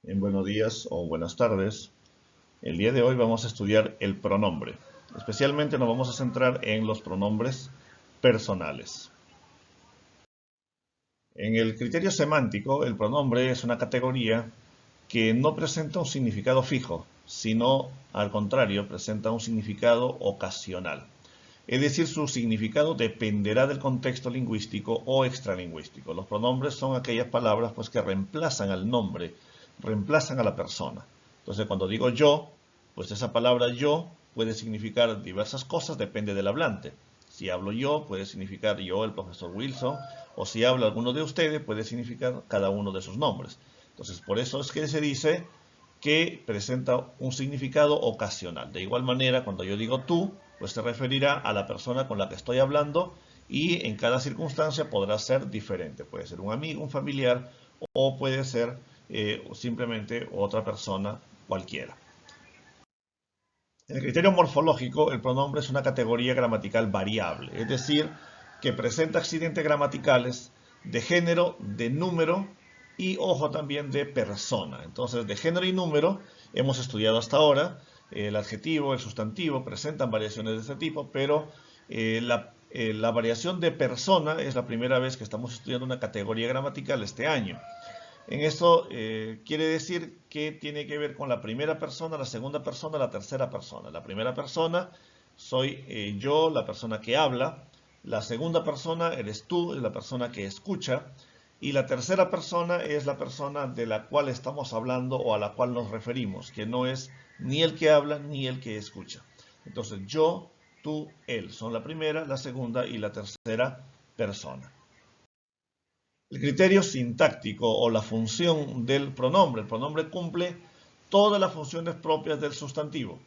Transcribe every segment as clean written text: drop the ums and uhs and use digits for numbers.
En buenos días o buenas tardes. El día de hoy vamos a estudiar el pronombre. Especialmente nos vamos a centrar en los pronombres personales. En el criterio semántico, el pronombre es una categoría que no presenta un significado fijo, sino al contrario, presenta un significado ocasional. Es decir, su significado dependerá del contexto lingüístico o extralingüístico. Los pronombres son aquellas palabras que reemplazan al nombre, reemplazan a la persona. Entonces, cuando digo yo, pues esa palabra yo puede significar diversas cosas, depende del hablante. Si hablo yo, puede significar yo, el profesor Wilson, o si habla alguno de ustedes, puede significar cada uno de sus nombres. Entonces, por eso es que se dice que presenta un significado ocasional. De igual manera, cuando yo digo tú, pues se referirá a la persona con la que estoy hablando y en cada circunstancia podrá ser diferente. Puede ser un amigo, un familiar o puede ser simplemente otra persona cualquiera. En el criterio morfológico, el pronombre es una categoría gramatical variable, es decir, que presenta accidentes gramaticales de género, de número y, ojo, también de persona. Entonces, de género y número hemos estudiado hasta ahora. El adjetivo, el sustantivo presentan variaciones de este tipo, pero la variación de persona es la primera vez que estamos estudiando una categoría gramatical este año. En esto quiere decir que tiene que ver con la primera persona, la segunda persona, la tercera persona. La primera persona soy yo, la persona que habla. La segunda persona eres tú, es la persona que escucha. Y la tercera persona es la persona de la cual estamos hablando o a la cual nos referimos, que no es ni el que habla ni el que escucha. Entonces yo, tú, él son la primera, la segunda y la tercera persona. El criterio sintáctico o la función del pronombre. El pronombre cumple todas las funciones propias del sustantivo.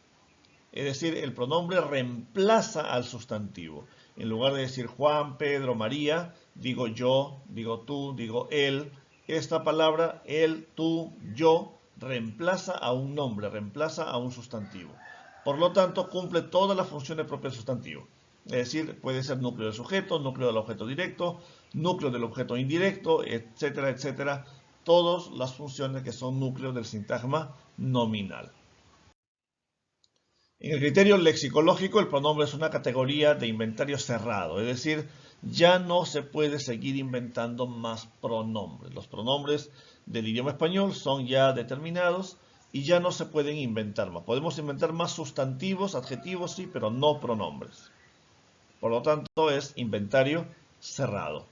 Es decir, el pronombre reemplaza al sustantivo. En lugar de decir Juan, Pedro, María, digo yo, digo tú, digo él. Esta palabra, él, tú, yo, reemplaza a un nombre, reemplaza a un sustantivo. Por lo tanto, cumple todas las funciones propias del sustantivo. Es decir, puede ser núcleo del sujeto, núcleo del objeto directo, núcleo del objeto indirecto, etcétera, etcétera. Todas las funciones que son núcleos del sintagma nominal. En el criterio lexicológico, el pronombre es una categoría de inventario cerrado, es decir, ya no se puede seguir inventando más pronombres. Los pronombres del idioma español son ya determinados y ya no se pueden inventar más. Podemos inventar más sustantivos, adjetivos, sí, pero no pronombres. Por lo tanto, es inventario cerrado.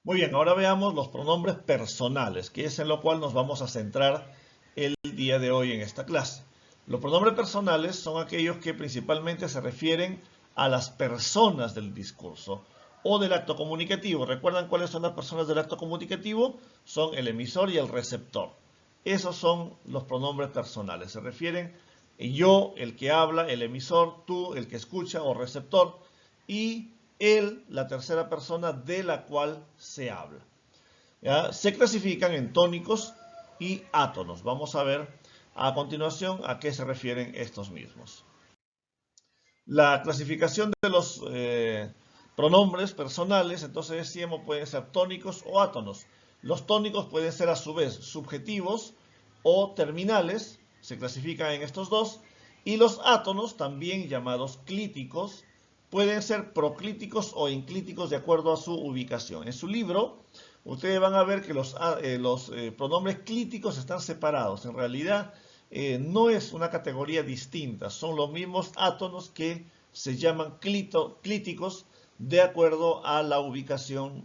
Muy bien, ahora veamos los pronombres personales, que es en lo cual nos vamos a centrar el día de hoy en esta clase. Los pronombres personales son aquellos que principalmente se refieren a las personas del discurso o del acto comunicativo. ¿Recuerdan cuáles son las personas del acto comunicativo? Son el emisor y el receptor. Esos son los pronombres personales. Se refieren yo, el que habla, el emisor, tú, el que escucha o receptor, y él, la tercera persona de la cual se habla. ¿Ya? Se clasifican en tónicos y átonos. Vamos a ver a continuación a qué se refieren estos mismos. La clasificación de los pronombres personales, entonces decíamos, pueden ser tónicos o átonos. Los tónicos pueden ser a su vez subjetivos o terminales, se clasifican en estos dos, y los átonos, también llamados clíticos, pueden ser proclíticos o enclíticos de acuerdo a su ubicación. En su libro, ustedes van a ver que los pronombres clíticos están separados. En realidad, no es una categoría distinta, son los mismos átonos que se llaman clíticos de acuerdo a la ubicación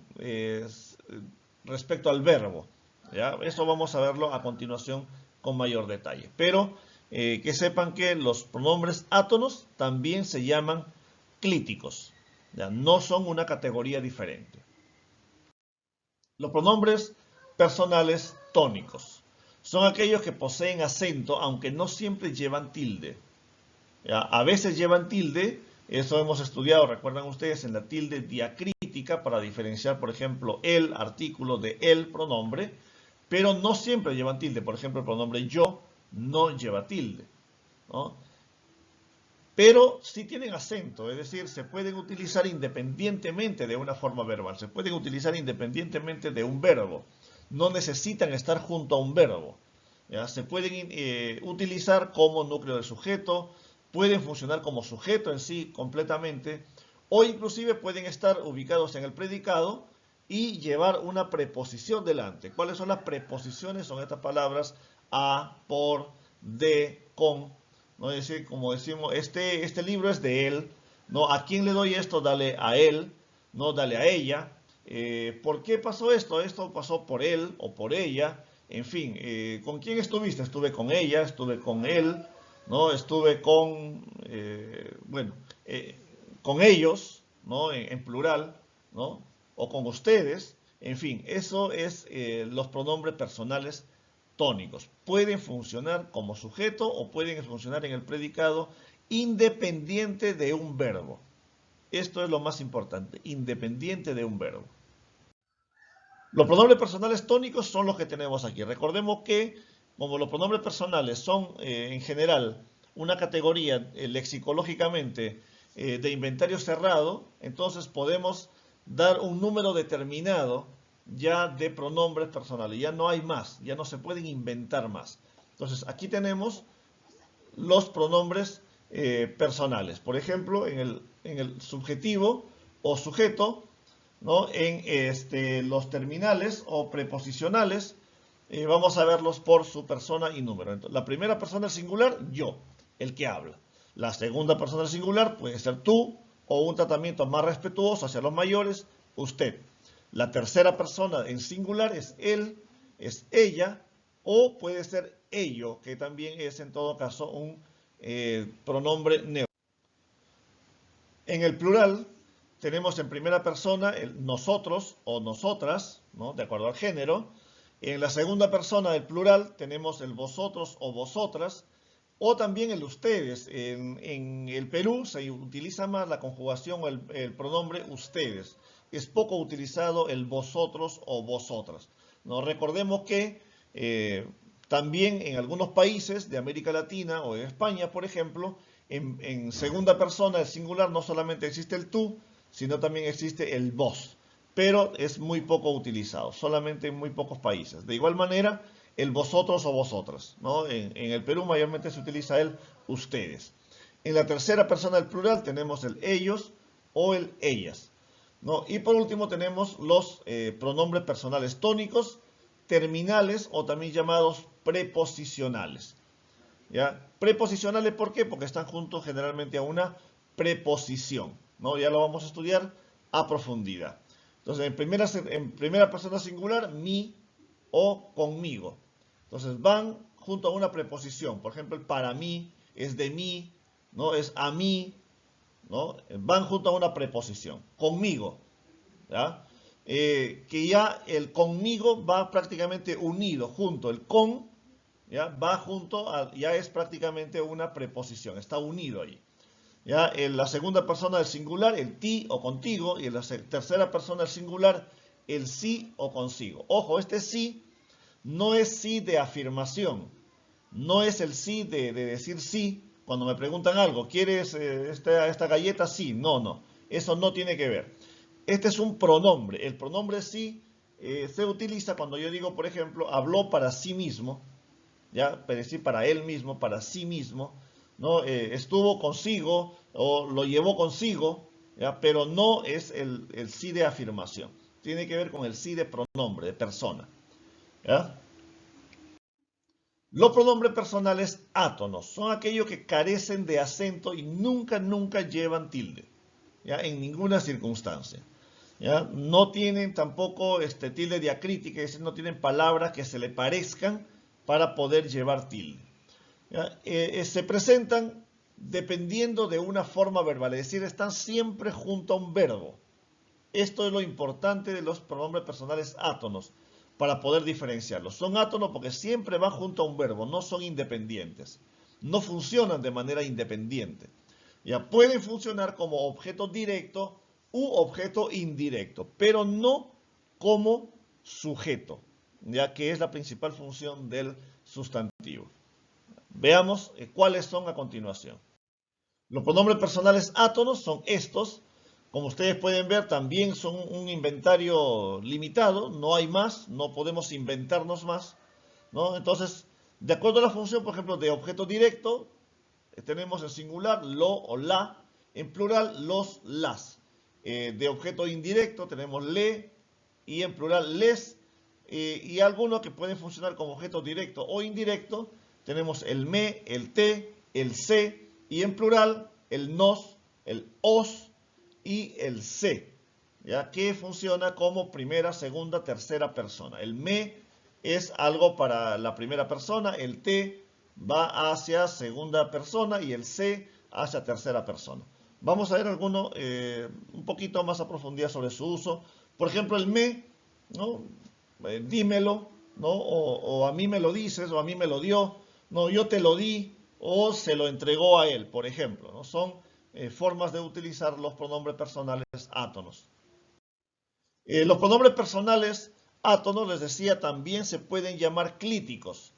respecto al verbo. ¿Ya? Eso vamos a verlo a continuación con mayor detalle. Pero que sepan que los pronombres átonos también se llaman clíticos. ¿Ya? No son una categoría diferente. Los pronombres personales tónicos son aquellos que poseen acento, aunque no siempre llevan tilde. ¿Ya? A veces llevan tilde, eso hemos estudiado, recuerdan ustedes, en la tilde diacrítica para diferenciar, por ejemplo, el artículo de el pronombre, pero no siempre llevan tilde. Por ejemplo, el pronombre yo no lleva tilde, ¿no? Pero sí tienen acento, es decir, se pueden utilizar independientemente de una forma verbal, se pueden utilizar independientemente de un verbo. no necesitan estar junto a un verbo. ¿Ya? Se pueden utilizar como núcleo del sujeto, pueden funcionar como sujeto en sí completamente, o inclusive pueden estar ubicados en el predicado y llevar una preposición delante. ¿Cuáles son las preposiciones? Son estas palabras a, por, de, con. ¿No? Es decir, como decimos, este libro es de él. ¿No? ¿A quién le doy esto? Dale a él, no dale a ella. ¿Por qué pasó esto? Esto pasó por él o por ella. En fin, ¿con quién estuviste? Estuve con ella, estuve con él, ¿no? Estuve con, bueno, con ellos, ¿no? En plural, ¿no? O con ustedes. En fin, eso es los pronombres personales tónicos. Pueden funcionar como sujeto o pueden funcionar en el predicado independiente de un verbo. Esto es lo más importante, independiente de un verbo. Los pronombres personales tónicos son los que tenemos aquí. Recordemos que, como los pronombres personales son en general una categoría lexicológicamente de inventario cerrado, entonces podemos dar un número determinado ya de pronombres personales. Ya no hay más, ya no se pueden inventar más. Entonces, aquí tenemos los pronombres personales. Por ejemplo, en el subjetivo o sujeto, ¿no? En los terminales o preposicionales, vamos a verlos por su persona y número. Entonces, la primera persona del singular, yo, el que habla. La segunda persona del singular puede ser tú, o un tratamiento más respetuoso hacia los mayores, usted. La tercera persona en singular es él, es ella, o puede ser ello, que también es en todo caso un pronombre neutro. En el plural tenemos en primera persona el nosotros o nosotras, ¿no? De acuerdo al género. En la segunda persona del plural tenemos el vosotros o vosotras, o también el ustedes. En el Perú se utiliza más la conjugación o el pronombre ustedes. Es poco utilizado el vosotros o vosotras. Nos recordemos que también en algunos países de América Latina o en España, por ejemplo, en segunda persona, el singular, no solamente existe el tú, sino también existe el vos. Pero es muy poco utilizado, solamente en muy pocos países. De igual manera, el vosotros o vosotras, ¿no? En el Perú mayormente se utiliza el ustedes. En la tercera persona del plural tenemos el ellos o el ellas, ¿no? Y por último tenemos los pronombres personales tónicos, terminales o también llamados preposicionales. ¿Ya? Preposicionales, ¿por qué? Porque están juntos generalmente a una preposición, ¿no? Ya lo vamos a estudiar a profundidad. Entonces, en primera persona singular, mi o conmigo. Entonces, van junto a una preposición. Por ejemplo, el para mí es de mí, ¿no? Es a mí, ¿no? Van junto a una preposición. Conmigo, ¿ya? Que ya el conmigo va prácticamente unido, junto. El con, ¿ya? Va junto, ya es prácticamente una preposición, está unido ahí. ¿Ya? En la segunda persona del singular, el ti o contigo, y en la tercera persona del singular, el sí o consigo. Ojo, este sí no es sí de afirmación, no es el sí de decir sí cuando me preguntan algo, ¿quieres esta galleta? Sí, no, eso no tiene que ver. Este es un pronombre, el pronombre sí se utiliza cuando yo digo, por ejemplo, habló para sí mismo, ¿ya? Pero sí para él mismo, para sí mismo, ¿no? Estuvo consigo o lo llevó consigo, ¿ya? Pero no es el sí de afirmación. Tiene que ver con el sí de pronombre, de persona, ¿ya? Los pronombres personales átonos son aquellos que carecen de acento y nunca llevan tilde, ¿ya? En ninguna circunstancia. ¿Ya? No tienen tampoco tilde diacrítica, es decir, no tienen palabras que se le parezcan para poder llevar tilde. Se presentan dependiendo de una forma verbal, es decir, están siempre junto a un verbo. Esto es lo importante de los pronombres personales átonos, para poder diferenciarlos. Son átonos porque siempre van junto a un verbo, no son independientes. No funcionan de manera independiente. Ya pueden funcionar como objeto directo u objeto indirecto, pero no como sujeto, ya que es la principal función del sustantivo. Veamos cuáles son a continuación. Los pronombres personales átonos son estos, Como ustedes pueden ver, también son un inventario limitado, no hay más, no podemos inventarnos más, ¿no? Entonces, de acuerdo a la función, por ejemplo, de objeto directo, tenemos en singular lo o la, en plural los, las. De objeto indirecto tenemos le y en plural les. Y algunos que pueden funcionar como objeto directo o indirecto, tenemos el me, el te, el se y en plural el nos, el os y el se, ¿ya? Que funciona como primera, segunda, tercera persona. El me es algo para la primera persona, el te va hacia segunda persona y el se hacia tercera persona. Vamos a ver alguno un poquito más a profundidad sobre su uso. Por ejemplo, el me, ¿no? Dímelo, ¿no? O a mí me lo dices, o a mí me lo dio, no, yo te lo di, o se lo entregó a él, por ejemplo, ¿no? Son formas de utilizar los pronombres personales átonos. Los pronombres personales átonos, les decía, también se pueden llamar clíticos,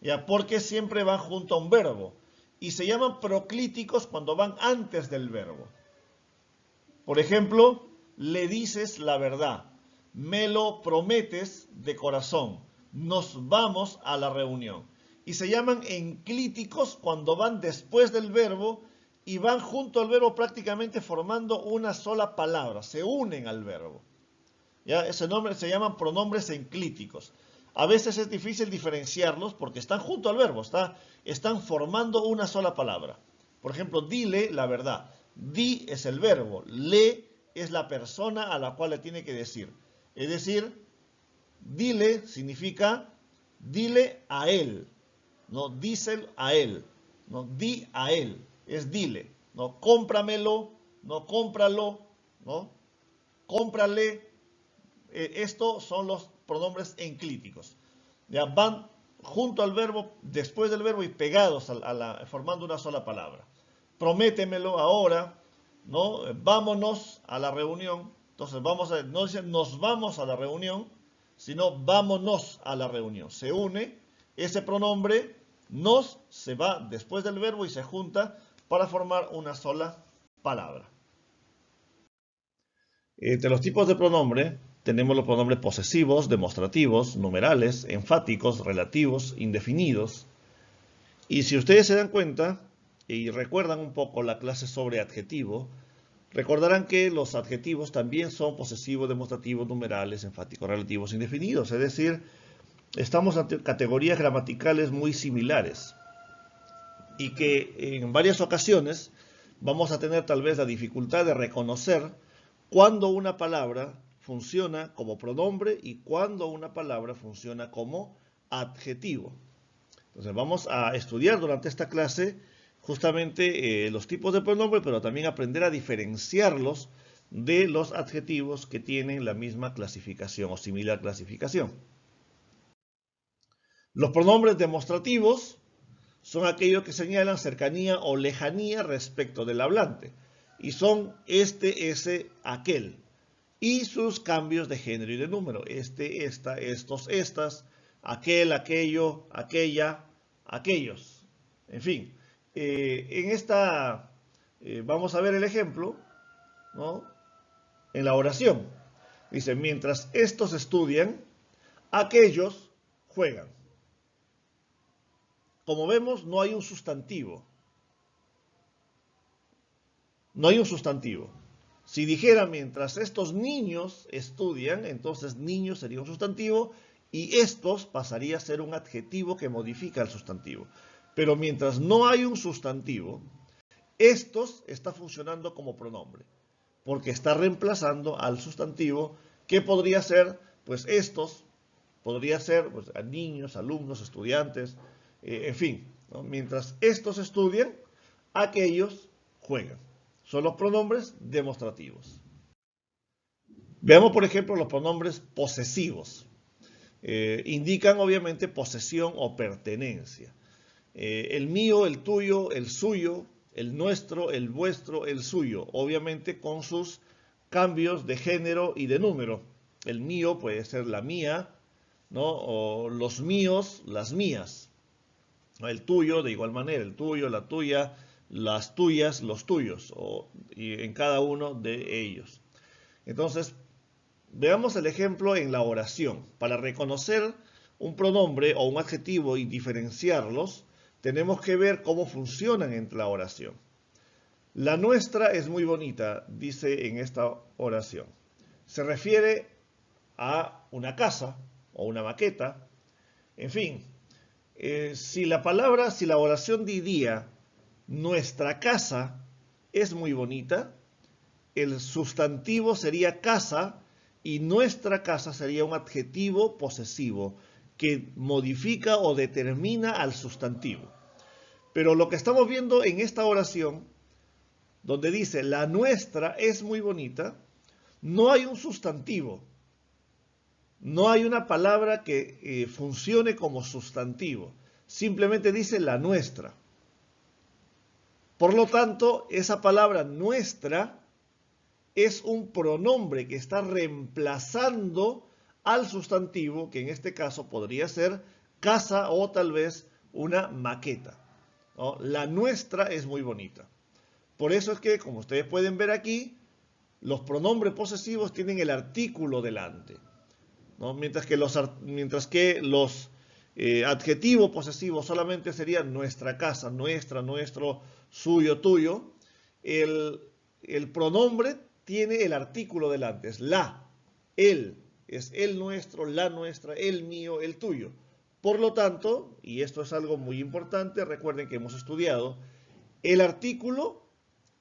¿ya? Porque siempre van junto a un verbo. Y se llaman proclíticos cuando van antes del verbo. Por ejemplo, le dices la verdad, me lo prometes de corazón, nos vamos a la reunión. Y se llaman enclíticos cuando van después del verbo y van junto al verbo prácticamente formando una sola palabra, se unen al verbo. ¿Ya? Ese nombre se llaman pronombres enclíticos. A veces es difícil diferenciarlos porque están junto al verbo, están formando una sola palabra. Por ejemplo, dile la verdad. Di es el verbo, le es la persona a la cual le tiene que decir. Es decir, dile significa dile a él, no díselo a él, no di a él, es dile, no cómpramelo, no cómpralo, no cómprale. Estos son los pronombres enclíticos. Ya van junto al verbo, después del verbo y pegados formando una sola palabra. Prométemelo ahora, ¿no? Vámonos a la reunión. Entonces no dicen nos vamos a la reunión, sino vámonos a la reunión. Se une ese pronombre, nos se va después del verbo y se junta para formar una sola palabra. Entre los tipos de pronombre tenemos los pronombres posesivos, demostrativos, numerales, enfáticos, relativos, indefinidos. Y si ustedes se dan cuenta y recuerdan un poco la clase sobre adjetivo, recordarán que los adjetivos también son posesivos, demostrativos, numerales, enfáticos, relativos, indefinidos. Es decir, estamos ante categorías gramaticales muy similares y que en varias ocasiones vamos a tener tal vez la dificultad de reconocer cuándo una palabra funciona como pronombre y cuándo una palabra funciona como adjetivo. Entonces vamos a estudiar durante esta clase justamente los tipos de pronombre, pero también aprender a diferenciarlos de los adjetivos que tienen la misma clasificación o similar clasificación. Los pronombres demostrativos son aquellos que señalan cercanía o lejanía respecto del hablante. Y son este, ese, aquel. Y sus cambios de género y de número. Este, esta, estos, estas, aquel, aquello, aquella, aquellos. En fin. En esta vamos a ver el ejemplo, ¿no? En la oración. Dice, mientras estos estudian, aquellos juegan. Como vemos, no hay un sustantivo. No hay un sustantivo. Si dijera mientras estos niños estudian, entonces niños sería un sustantivo y estos pasaría a ser un adjetivo que modifica el sustantivo. Pero mientras no hay un sustantivo, estos está funcionando como pronombre, porque está reemplazando al sustantivo que podría ser, pues estos, podría ser pues, a niños, alumnos, estudiantes, en fin, ¿no? Mientras estos estudian, aquellos juegan. Son los pronombres demostrativos. Veamos, por ejemplo, los pronombres posesivos. Indican, obviamente, posesión o pertenencia. El mío, el tuyo, el suyo, el nuestro, el vuestro, el suyo. Obviamente con sus cambios de género y de número. El mío puede ser la mía, ¿no? O los míos, las mías. El tuyo, de igual manera, el tuyo, la tuya, las tuyas, los tuyos, y en cada uno de ellos. Entonces, veamos el ejemplo en la oración. Para reconocer un pronombre o un adjetivo y diferenciarlos, tenemos que ver cómo funcionan en la oración. La nuestra es muy bonita, dice en esta oración. Se refiere a una casa o una maqueta. En fin, si la oración diría nuestra casa es muy bonita, el sustantivo sería casa y nuestra casa sería un adjetivo posesivo que modifica o determina al sustantivo. Pero lo que estamos viendo en esta oración, donde dice la nuestra es muy bonita, no hay un sustantivo. No hay una palabra que funcione como sustantivo. Simplemente dice la nuestra. Por lo tanto, esa palabra nuestra es un pronombre que está reemplazando al sustantivo, que en este caso podría ser casa o tal vez una maqueta, ¿no? La nuestra es muy bonita. Por eso es que, como ustedes pueden ver aquí, los pronombres posesivos tienen el artículo delante, ¿no? Mientras que los adjetivos posesivos solamente serían nuestra casa, nuestra, nuestro, suyo, tuyo. El pronombre tiene el artículo delante, es la, el, es el nuestro, la nuestra, el mío, el tuyo. Por lo tanto, y esto es algo muy importante, recuerden que hemos estudiado, el artículo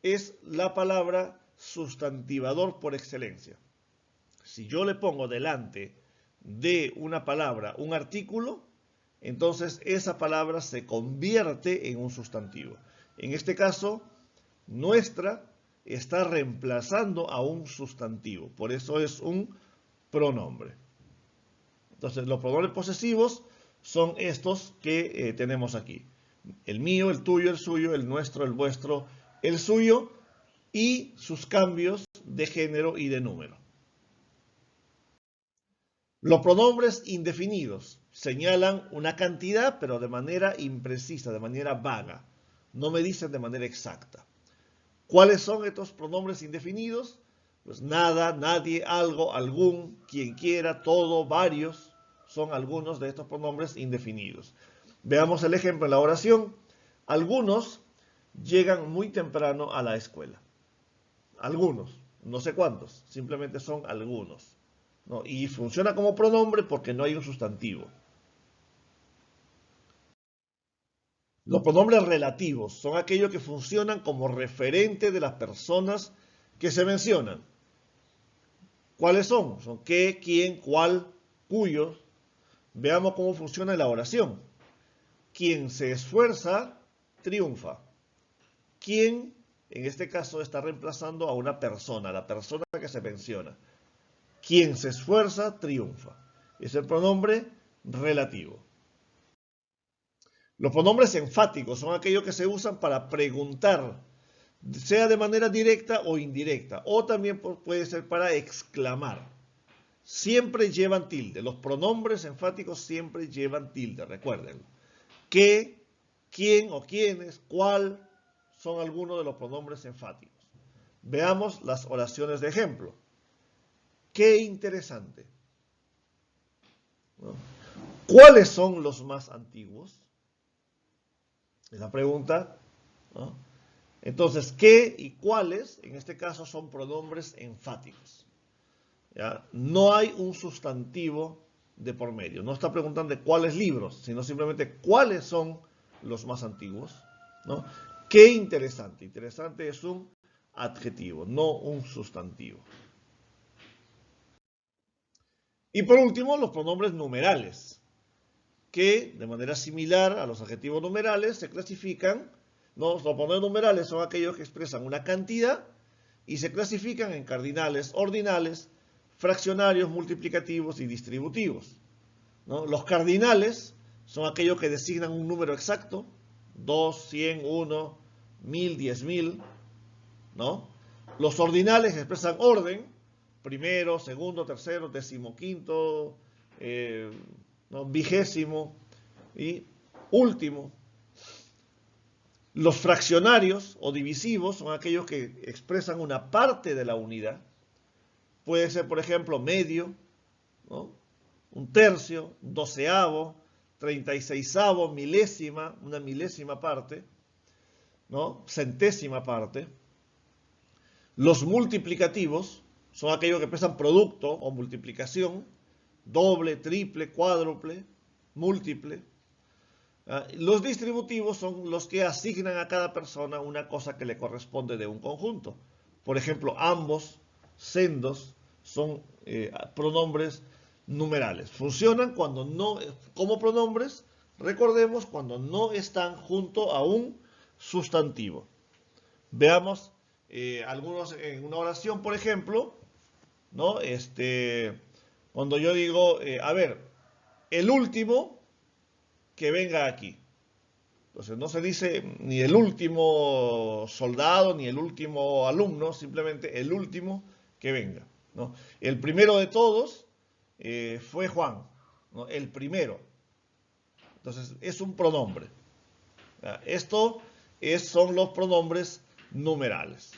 es la palabra sustantivador por excelencia. Si yo le pongo delante de una palabra un artículo, entonces esa palabra se convierte en un sustantivo. En este caso, nuestra está reemplazando a un sustantivo, por eso es un pronombre. Entonces, los pronombres posesivos son estos que tenemos aquí. El mío, el tuyo, el suyo, el nuestro, el vuestro, el suyo y sus cambios de género y de número. Los pronombres indefinidos señalan una cantidad, pero de manera imprecisa, de manera vaga. No me dicen de manera exacta. ¿Cuáles son estos pronombres indefinidos? Pues nada, nadie, algo, algún, quien quiera, todo, varios, son algunos de estos pronombres indefinidos. Veamos el ejemplo en la oración. Algunos llegan muy temprano a la escuela. Algunos, no sé cuántos, simplemente son algunos, ¿no? Y funciona como pronombre porque no hay un sustantivo. Los pronombres relativos son aquellos que funcionan como referente de las personas que se mencionan. ¿Cuáles son? Son qué, quién, cuál, cuyos. Veamos cómo funciona la oración. Quien se esfuerza, triunfa. ¿Quién? En este caso está reemplazando a una persona, la persona que se menciona. Quien se esfuerza, triunfa. Es el pronombre relativo. Los pronombres enfáticos son aquellos que se usan para preguntar, sea de manera directa o indirecta, o también puede ser para exclamar. Siempre llevan tilde. Los pronombres enfáticos siempre llevan tilde, recuérdenlo. ¿Qué, quién o quiénes, cuál son algunos de los pronombres enfáticos? Veamos las oraciones de ejemplo. Qué interesante, ¿no? ¿Cuáles son los más antiguos? Es la pregunta, ¿no? Entonces, ¿qué y cuáles? En este caso son pronombres enfáticos, ¿ya? No hay un sustantivo de por medio. No está preguntando de cuáles libros, sino simplemente cuáles son los más antiguos, ¿no? Qué interesante. Interesante es un adjetivo, no un sustantivo. Y por último, los pronombres numerales, que de manera similar a los adjetivos numerales se clasifican, ¿no? Los pronombres numerales son aquellos que expresan una cantidad y se clasifican en cardinales, ordinales, fraccionarios, multiplicativos y distributivos, ¿no? Los cardinales son aquellos que designan un número exacto, 2, 100, 1, 1000, 10.000, ¿no? Los ordinales expresan orden, primero, segundo, tercero, decimoquinto, ¿no? Vigésimo y último. Los fraccionarios o divisivos son aquellos que expresan una parte de la unidad. Puede ser, por ejemplo, medio, ¿no? Un tercio, un doceavo, 36avo, milésima, una milésima parte, ¿no? Centésima parte. Los multiplicativos son aquellos que expresan producto o multiplicación, doble, triple, cuádruple, múltiple. Los distributivos son los que asignan a cada persona una cosa que le corresponde de un conjunto. Por ejemplo, ambos, sendos, son pronombres numerales. Funcionan cuando no, como pronombres, recordemos, cuando no están junto a un sustantivo. Veamos algunos en una oración, por ejemplo, ¿no? Cuando yo digo, a ver, el último que venga aquí. Entonces no se dice ni el último soldado ni el último alumno, simplemente el último que venga, ¿no? El primero de todos fue Juan, ¿no? El primero. Entonces es un pronombre. Esto son los pronombres numerales.